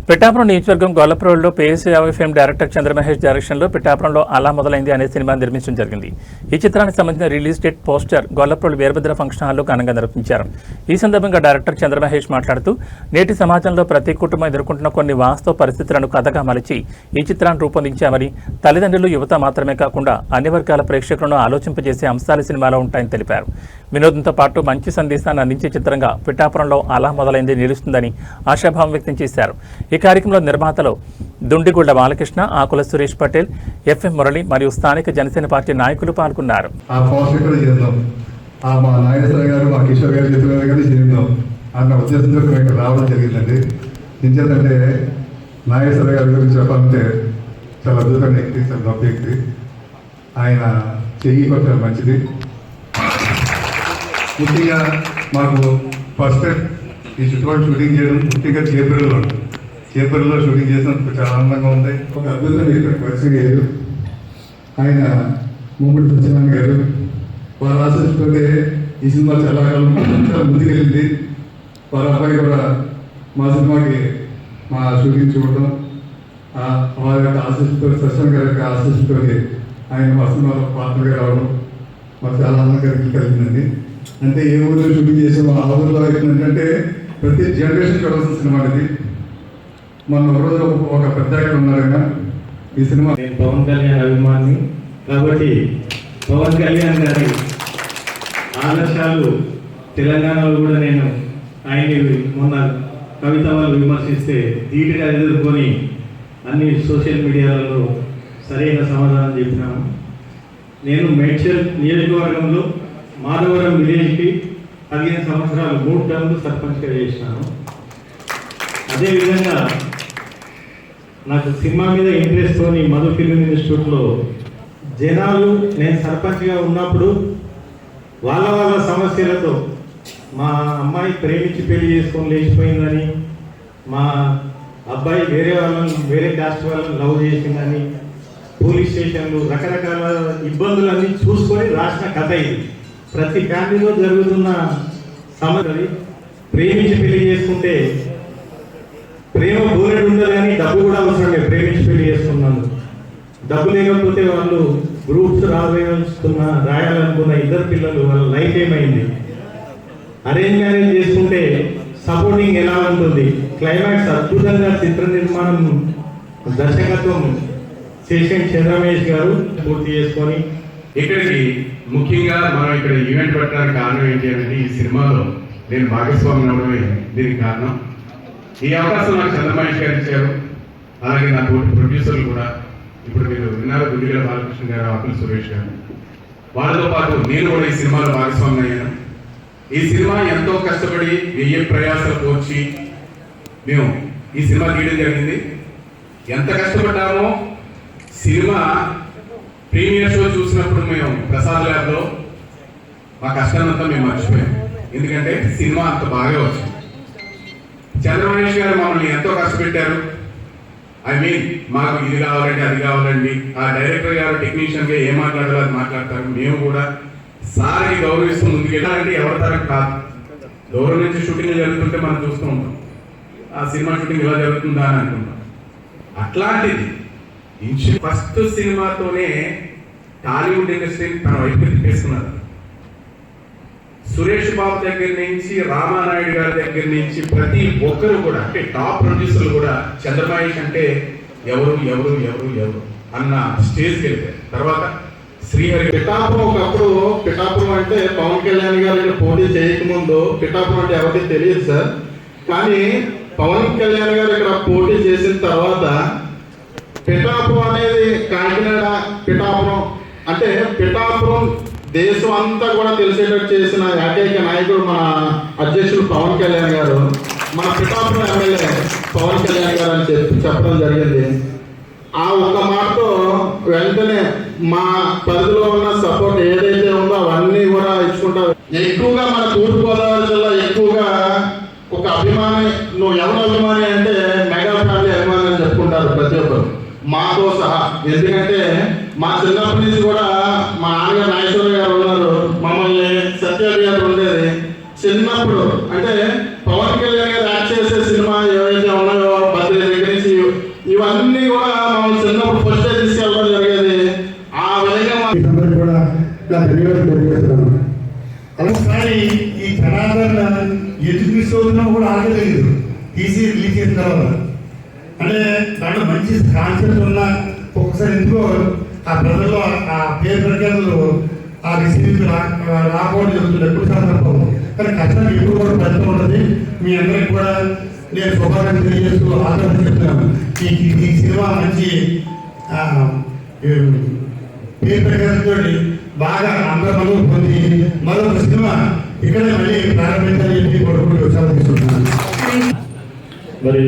పిఠాపురం నియోజకవర్గం గొల్లప్రోలులో PSC director Chandra Mahesh డైరెక్షన్లో పిఠాపురంలో అలా మొదలైంది అనే సినిమా నిర్మించడం జరిగింది. ఈ చిత్రానికి సంబంధించిన release date poster Gollaprolu Veerabhadra function హాల్లో ఘనంగా నిర్వహించారు. ఈ సందర్భంగా డైరెక్టర్ చంద్రమహేష్ మాట్లాడుతూ నేటి సమాజంలో ప్రతి కుటుంబం ఎదుర్కొంటున్న కొన్ని వాస్తవ పరిస్థితులను కథగా మలిచి ఈ చిత్రాన్ని రూపొందించామని, తల్లిదండ్రులు, యువత మాత్రమే కాకుండా అన్ని వర్గాల ప్రేక్షకులను ఆలోచింపజేసే అంశాలు సినిమాలో ఉంటాయని తెలిపారు. వినోదంతో పాటు మంచి సందేశాన్ని అందించే చిత్రంగా పిఠాపురంలో అలా మొదలైంది నిలుస్తుందని ఆశాభావం వ్యక్తం చేశారు. ఈ కార్యక్రమంలో నిర్మాతలు దుండిగుళ్ల బాలకృష్ణ, ఆకుల సురేష్ పటేల్, FM మురళి మరియు స్థానిక జనసేన పార్టీ నాయకులు పాల్గొన్నారు. రావడం జరిగిందండి. ఎందుకంటే నాగేశ్వర గారి గురించి చెప్పాలంటే చాలా అద్భుతమైన వ్యక్తి, చాలా గొప్ప వ్యక్తి. ఆయన చెయ్యి కొంచెం మంచిది. ముఖ్యంగా మాకు ఫస్ట్ టైం ఈ చుట్టుపక్కల షూటింగ్ చేయడం ముఖ్యంగా చేపర్లో షూటింగ్ చేసినందుకు చాలా ఆనందంగా ఉంది. ఒక అద్భుతమైన వ్యక్తి పరిచయం గారు, ఆయన ముమ్మడి సత్యనారాయణ గారు, వారు ఆశిస్తుంటే ఈ సినిమా చాలా ముందుకెళ్ళింది. వారి అబ్బాయి కూడా మా సినిమాకి మా షూటింగ్ చూడటం, వారి యొక్క ఆశిస్తుతో సత్యనారాయణ గారి యొక్క ఆశిస్తుతో ఆయన మా సినిమాలో పాత్రగా రావడం మాకు చాలా ఆనందం కలిగిందండి. అంటే ఏ ఊరిలో షూటింగ్ చేసామో ఆ ఊరిలో ఏంటంటే ప్రతి జనరేషన్ చూడాల్సిన సినిమా ఇది. మన రోజు ఒక పెద్ద ఉన్నారైనా ఈ సినిమా. నేను పవన్ కళ్యాణ్ అభిమాని కాబట్టి పవన్ కళ్యాణ్ గారి ఆదర్శాలు తెలంగాణలో కూడా నేను ఆయన్ని మొన్న కవిత వాళ్ళు విమర్శిస్తే ధీటుగా ఎదుర్కొని అన్ని సోషల్ మీడియాలలో సరైన సమాధానం చెప్పినాను. నేను మేడ్చల్ నియోజకవర్గంలో మాధవరం విలేజ్కి 15 సంవత్సరాలు 3 టర్మ్లు సర్పంచ్గా చేసినాను. అదేవిధంగా నాకు సినిమా మీద ఇంట్రెస్ట్తో మధు ఫిల్మ్ ఇన్స్టిట్యూట్లో జనాలు నేను సర్పంచ్గా ఉన్నప్పుడు వాళ్ళ సమస్యలతో మా అమ్మాయి ప్రేమించి పెళ్లి చేసుకొని లేచిపోయిందని, మా అబ్బాయి వేరే కాస్ట్ వాళ్ళని లవ్ చేసిందని, పోలీస్ స్టేషన్లు రకరకాల ఇబ్బందులన్నీ చూసుకొని రాసిన కథ ఇది. ప్రతి ఫ్యామిలీలో జరుగుతున్న సమస్యని ప్రేమించి పెళ్లి చేసుకుంటే ప్రేమ బోరెడు ఉండదు కానీ డబ్బు కూడా అవసరమే. ప్రేమించి పెళ్లి చేసుకున్నాను, డబ్బు లేకపోతే వాళ్ళు గ్రూప్స్ రాయాలనుకున్న ఇద్దరు పిల్లలు వాళ్ళ లైఫ్ ఏమైంది. అరేంజ్ మ్యారేజ్ చేసుకుంటే సపోర్టింగ్ ఎలా ఉంటుంది, క్లైమాక్స్ అద్భుతంగా చిత్ర నిర్మాణం దర్శకత్వం చేసిన చంద్రమేష్ గారు పూర్తి చేసుకొని ఇక్కడికి ముఖ్యంగా మనం ఇక్కడ ఈవెంట్ పెట్టడానికి కారణం ఏంటి అనేది ఈ సినిమాలో నేను భాగస్వామి అవడమే దీనికి కారణం. ఈ అవకాశం నాకు చంద్రమహేష్ గారు ఇచ్చారు. అలాగే నా తోటి ప్రొడ్యూసర్లు కూడా ఇప్పుడు మీరు విన్నారు, దుండిగుళ్ల బాలకృష్ణ గారు, ఆకుల సురేష్ గారు, వాళ్ళతో పాటు నేను కూడా ఈ సినిమాలో భాగస్వామి అయ్యాను. ఈ సినిమా ఎంతో కష్టపడి 1000 ప్రయాసాలు కోర్చి మేము ఈ సినిమా తీయడం జరిగింది. ఎంత కష్టపడ్డామో సినిమా ప్రీమియర్ షో చూసినప్పుడు మేము ప్రసాద్ ల్యాబ్లో మా కష్టాన్నంతా మేము మర్చిపోయాం. ఎందుకంటే సినిమా అంత బాగా వచ్చింది. చంద్రమహేష్ గారు మమ్మల్ని ఎంతో కష్టపెట్టారు. మాకు ఇది కావాలండి, అది కావాలండి. ఆ డైరెక్టర్ గారు టెక్నీషియన్గా ఏం మాట్లాడాలో అది మాట్లాడతారు. మేము కూడా సార్కి గౌరవిస్తూ ముందుకెళ్ళాలంటే ఎవరి తరం కాదు. దూరం నుంచి షూటింగ్ జరుగుతుంటే మనం చూస్తూ ఉంటాం, ఆ సినిమా షూటింగ్ ఇలా జరుగుతుందా అని అనుకుంటాం. అట్లాంటిది ఫస్ట్ సినిమాతోనే టాలీవుడ్ ఇండస్ట్రీని తన వైపు తిప్పేస్తున్నారు. సురేష్ బాబు దగ్గర నుంచి రామానాయుడు గారి దగ్గర నుంచి ప్రతి ఒక్కరు కూడా, అంటే టాప్ ప్రొడ్యూసర్లు కూడా చంద్రమహేష్ అంటే ఎవరు ఎవరు ఎవరు ఎవరు అన్న స్టేజ్కి వెళ్ళిపోయారు. తర్వాత శ్రీహరి. పిఠాపురం అంటే పవన్ కళ్యాణ్ గారు ఇక్కడ పోటీ చేయకముందు పిఠాపురం అంటే ఎవరికి తెలియదు సార్. కానీ పవన్ కళ్యాణ్ గారు ఇక్కడ పోటీ చేసిన తర్వాత పిఠాపురం అనేది కాకినాడ పిఠాపురం అంటే పిఠాపురం దేశం అంతా కూడా తెలిసేటట్టు చేసిన ఏకైక నాయకుడు మన అధ్యక్షుడు పవన్ కళ్యాణ్ గారు. మన పిఠాపురం ఎమ్మెల్యే పవన్ కళ్యాణ్ గారు అని చెప్పడం జరిగింది. ఆ ఒక్క మాటతో వెంటనే మా పరిధిలో ఉన్న సపోర్ట్ ఏదైతే ఉందో అవన్నీ కూడా ఇచ్చుకుంటారు. ఎక్కువగా మన తూర్పుగోదావరి జిల్లా ఎక్కువగా ఒక అభిమాని, నువ్వు ఎవరు అభిమాని అంటే మెగా ఫ్యామిలీ అభిమాని అని చెప్పుకుంటారు ప్రతి ఒక్కరు, మాతో సహా. ఎందుకంటే మా చిన్నప్పటి నుంచి కూడా మా నాన్నగారు నాగేశ్వర గారు ఉన్నారు, మమ్మల్ని సత్యాలు గారు ఉండేది. చిన్నప్పుడు అంటే పవన్ కళ్యాణ్ గారు యాక్ట్ చేసే సినిమా ఏవైతే ఉన్నాయో బద్రీ ధన్యవాదాలు తెలియజేస్తున్నాను. ఒకసారి ఈ జనాదరణ ఎందుకు మిస్ అవుతున్నా కూడా ఆగలేదు తీసి రిలీజ్ చేసిన తర్వాత. అంటే దాంట్లో మంచి కాన్సెప్ట్ ఉన్నా ఒక్కసారి ఎందుకో ఆ ప్రజల్లో ఆ పేరు ప్రజలు ఆ రిసీవ్ రాకపోవడం జరుగుతుంది ఎప్పుడు సందర్భం. కానీ కష్టం ఎప్పుడు కూడా పెద్ద ఉంటుంది. మీ అందరికి కూడా నేను శుభాకాంక్షలు తెలియజేస్తూ ఆదరణ ఈ సినిమా మంచి పేరు ప్రజలతో బాగా అందరూ పొంది మరొక సినిమా ఇక్కడే మళ్ళీ ప్రారంభించాలని చెప్పి కోరుకుంటూ సెలవు తీసుకుంటున్నాను. మరి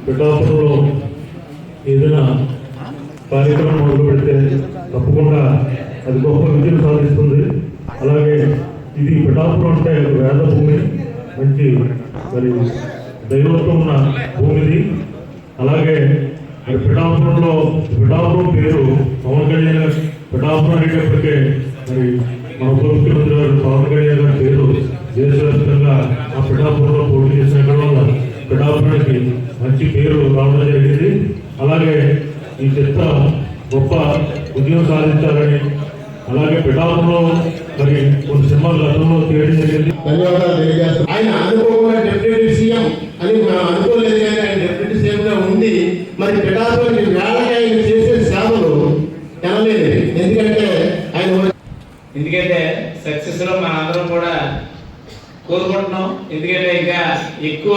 పిఠాపురంలో ఏదైనా కార్యక్రమం మొదలు పెడితే తప్పకుండా అది గొప్ప విజయం సాధిస్తుంది. అలాగే ఇది పిఠాపురం అంటే వేద భూమి, మంచి మరి దైవత్వం ఉన్న భూమిది. అలాగే మరి పిఠాపురం పేరు పవన్ కళ్యాణ్ పిఠాపురం అనేటప్పటికే మరి మన ఉప ముఖ్యమంత్రి గారు పవన్ కళ్యాణ్ గారి పేరు దేశవ్యాప్తంగా ఆ పిఠాపురంలో పోటీ చేసిన వల్ల పిఠాపురానికి మంచి పేరు రావడం జరిగింది. అలాగే ఈ చిత్రం గొప్ప విజయం సాధించాలని, అలాగే పిఠాపురంలో మరి కొన్ని సినిమాలు గతంలో తీయడం జరిగింది. ధన్యవాదాలు తెలియజేస్తాను. ఆయన అనుకోకుండా డిప్యూటీ సీఎం అని మనం అనుకోలేదు, కానీ ఆయన డిప్యూటీ సీఎం గా ఉండి మరి పిఠాపురానికి వేళకి ఆయన చేసే సేవలు ఎనలేదు. ఎందుకంటే సక్సెస్ లో మన అందరం కూడా కోరుకుంటున్నాం. ఎందుకంటే ఇంకా ఎక్కువ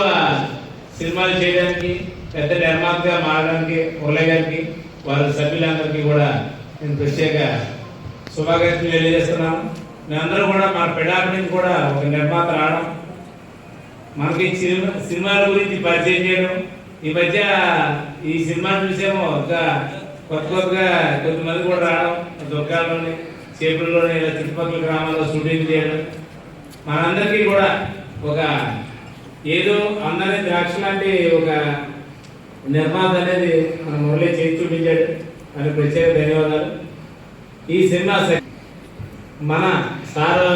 సినిమాలు చేయడానికి, పెద్ద నిర్మాతగా మారడానికి మురళి గారికి వారి సభ్యులందరికీ కూడా నేను ప్రత్యేక శుభాకాంక్షలు తెలియజేస్తున్నాను. మేమందరూ కూడా మన పిఠాపురం నుంచి కూడా ఒక నిర్మాత రావడం, మనకి సినిమాల గురించి పరిచయం చేయడం, ఈ మధ్య ఈ సినిమా చూసేమో ఇంకా కొత్తగా కొంతమంది కూడా రావడం, దుర్గాల్లోని చేపుల్లోని ఇలా చుట్టుపక్కల గ్రామాల్లో షూటింగ్ చేయడం, మనందరికీ కూడా ఒక ఏదో అందరి ద్రాక్ష లాంటి ఒక నిర్మాత అనేది మన మురళి చేసి చూపించాడు. అని ప్రత్యేక ధన్యవాదాలు. ఈ సినిమా మన సార్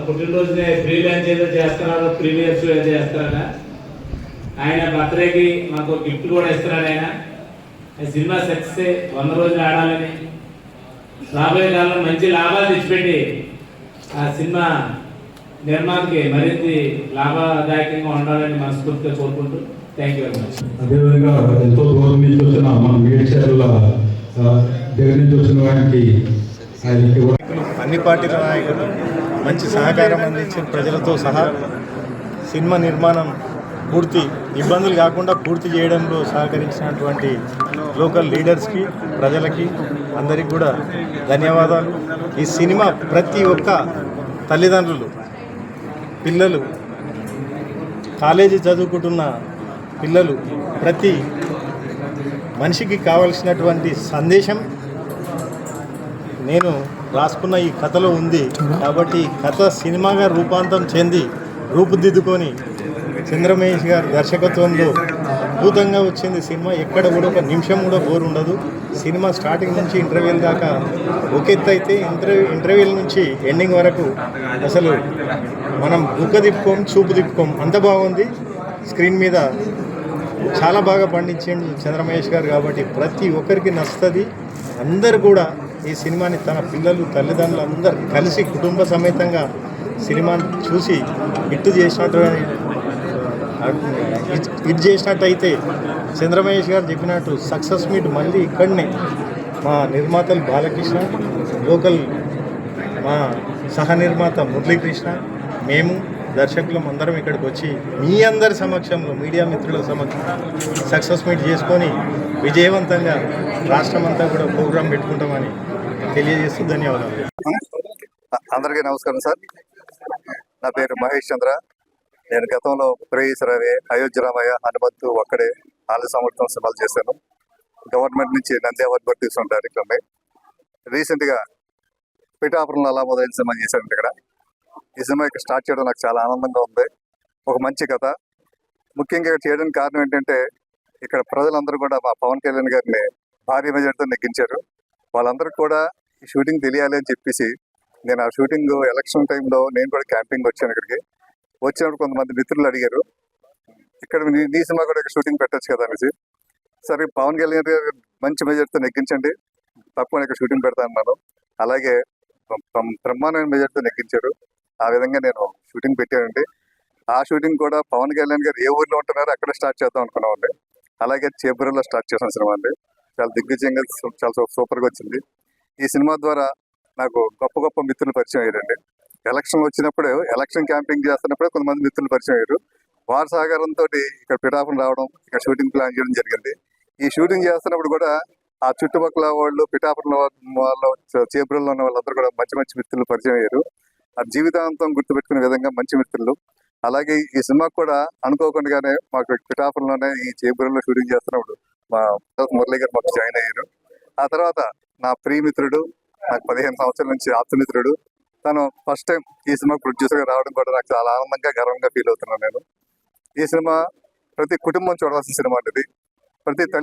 పుట్టినరోజునే ప్రీ లాంచ్ ఏదో చేస్తున్నారు, ప్రీమియర్స్ చేస్తారట. ఆయన బర్త్డేకి మాకు గిఫ్ట్ కూడా ఇస్తున్నాడు. ఆయన సినిమా సక్సెస్ 100 రోజులు ఆడాలని, రాబోయే కాలంలో మంచి లాభాలు తెచ్చిపెట్టి ఆ సినిమా నిర్మాణకి మరింత లాభదాయకంగా ఉండాలని మనస్ఫూర్తిగా కోరుకుంటూ థ్యాంక్ యూ వెరీ మచ్. అదేవిధంగా ఎంతో దూరం నుంచి వచ్చిన మన మేడ్చర్ల దగ్గర నుంచి వచ్చిన వారికి అన్ని పార్టీల నాయకులు మంచి సహకారం అందించిన ప్రజలతో సహా సినిమా నిర్మాణం పూర్తి ఇబ్బందులు కాకుండా పూర్తి చేయడంలో సహకరించినటువంటి లోకల్ లీడర్స్కి, ప్రజలకి అందరికీ కూడా ధన్యవాదాలు. ఈ సినిమా ప్రతి ఒక్క తల్లిదండ్రులు, పిల్లలు, కాలేజీ చదువుకుంటున్న పిల్లలు, ప్రతి మనిషికి కావలసినటువంటి సందేశం నేను రాసుకున్న ఈ కథలో ఉంది. కాబట్టి ఈ కథ సినిమాగా రూపాంతరం చెంది రూపుదిద్దుకొని చంద్రమహేష్ గారి దర్శకత్వంలో అద్భుతంగా వచ్చింది సినిమా. ఎక్కడ కూడా ఒక నిమిషం కూడా బోర్ ఉండదు. సినిమా స్టార్టింగ్ నుంచి ఇంటర్వ్యూల దాకా ఒక ఎత్తు అయితే ఇంటర్వ్యూల నుంచి ఎండింగ్ వరకు అసలు మనం బుక్క తిప్పుకోం, చూపు తిప్పుకోం, అంత బాగుంది. స్క్రీన్ మీద చాలా బాగా పండించిండు చంద్రమహేష్ గారు. కాబట్టి ప్రతి ఒక్కరికి నచ్చుతుంది. అందరు కూడా ఈ సినిమాని తన పిల్లలు, తల్లిదండ్రులు అందరు కలిసి కుటుంబ సమేతంగా సినిమాని చూసి హిట్ చేసినట్టయితే చంద్రమహేష్ గారు చెప్పినట్టు సక్సెస్ మీట్ మళ్ళీ ఇక్కడనే మా నిర్మాతలు బాలకృష్ణ, లోకల్ మా సహ నిర్మాత మురళీకృష్ణ, మేము దర్శకులం అందరం ఇక్కడికి వచ్చి మీ అందరి సమక్షంలో, మీడియా మిత్రుల సమక్షంలో సక్సెస్ మీట్ చేసుకొని విజయవంతంగా రాష్ట్రం అంతా కూడా ప్రోగ్రాం పెట్టుకుంటామని తెలియజేస్తూ ధన్యవాదాలు. అందరికీ నమస్కారం సార్. నా పేరు మహేష్ చంద్ర. నేను గతంలో ప్రేయస్ రవి, అయోధ్య రామయ్య, హనుమంతు, ఒక్కడే 4 సంవత్సరం సినిమాలు చేశాను. గవర్నమెంట్ నుంచి నంది అవార్డు కూడా తీసుకున్న డైరెక్టర్ని. రీసెంట్గా పిఠాపురంలో అలా మొదలైన సినిమా చేశాను. ఇక్కడ ఈ సినిమా ఇక్కడ స్టార్ట్ చేయడం నాకు చాలా ఆనందంగా ఉంది. ఒక మంచి కథ. ముఖ్యంగా ఇక్కడ చేయడానికి కారణం ఏంటంటే ఇక్కడ ప్రజలందరూ కూడా మా పవన్ కళ్యాణ్ గారిని భారీ మెజార్టీతో నెగ్గించారు. వాళ్ళందరూ కూడా ఈ షూటింగ్ తెలియాలి అని చెప్పేసి నేను ఆ షూటింగ్ ఎలక్షన్ టైంలో నేను కూడా క్యాంపింగ్ వచ్చాను. ఇక్కడికి వచ్చినప్పుడు కొంతమంది మిత్రులు అడిగారు, ఇక్కడ నీ సినిమా కూడా ఇక్కడ షూటింగ్ పెట్టచ్చు కదా అనేసి. సరే పవన్ కళ్యాణ్ గారు మంచి మెజార్టీతో నెగ్గించండి, తప్పకుండా ఇక్కడ షూటింగ్ పెడతా అన్నాను. అలాగే బ్రహ్మాండమైన మెజార్టీతో నెగ్గించారు. ఆ విధంగా నేను షూటింగ్ పెట్టానండి. ఆ షూటింగ్ కూడా పవన్ కళ్యాణ్ గారు ఏ ఊర్లో ఉంటున్నారో అక్కడ స్టార్ట్ చేద్దాం అనుకున్నామండి. అలాగే చేబ్రోల్లో స్టార్ట్ చేసిన సినిమా అండి. చాలా దిగ్విజయంగా చాలా సూపర్గా వచ్చింది. ఈ సినిమా ద్వారా నాకు గొప్ప గొప్ప మిత్రులు పరిచయం అయ్యారండి. ఎలక్షన్ వచ్చినప్పుడు ఎలక్షన్ క్యాంపింగ్ చేస్తున్నప్పుడు కొంతమంది మిత్రులు పరిచయం అయ్యారు. వారి సహకారంతో ఇక్కడ పిఠాపురం రావడం, ఇక్కడ షూటింగ్ ప్లాన్ చేయడం జరిగింది. ఈ షూటింగ్ చేస్తున్నప్పుడు కూడా ఆ చుట్టుపక్కల వాళ్ళు, పిఠాపురం వాళ్ళు, చేబ్రోల్లో ఉన్న వాళ్ళందరూ కూడా మంచి మంచి మిత్రులు పరిచయం అయ్యారు. ఆ జీవితాంతం గుర్తుపెట్టుకునే విధంగా మంచి మిత్రులు. అలాగే ఈ సినిమాకు కూడా అనుకోకుండానే మాకు పిఠాపురంలోనే ఈ చేబ్రోల్లో షూటింగ్ చేస్తున్నప్పుడు మా మురళి గారు మాకు జాయిన్ అయ్యారు. ఆ తర్వాత నా ప్రియమిత్రుడు, నాకు 15 సంవత్సరాల నుంచి ఆప్తమిత్రుడు, తను ఫస్ట్ టైం ఈ సినిమా ప్రొడ్యూసర్గా రావడం కూడా నాకు చాలా ఆనందంగా, గర్వంగా ఫీల్ అవుతున్నాను నేను. ఈ సినిమా ప్రతి కుటుంబం చూడాల్సిన సినిమా అండి. ప్రతి తల్లి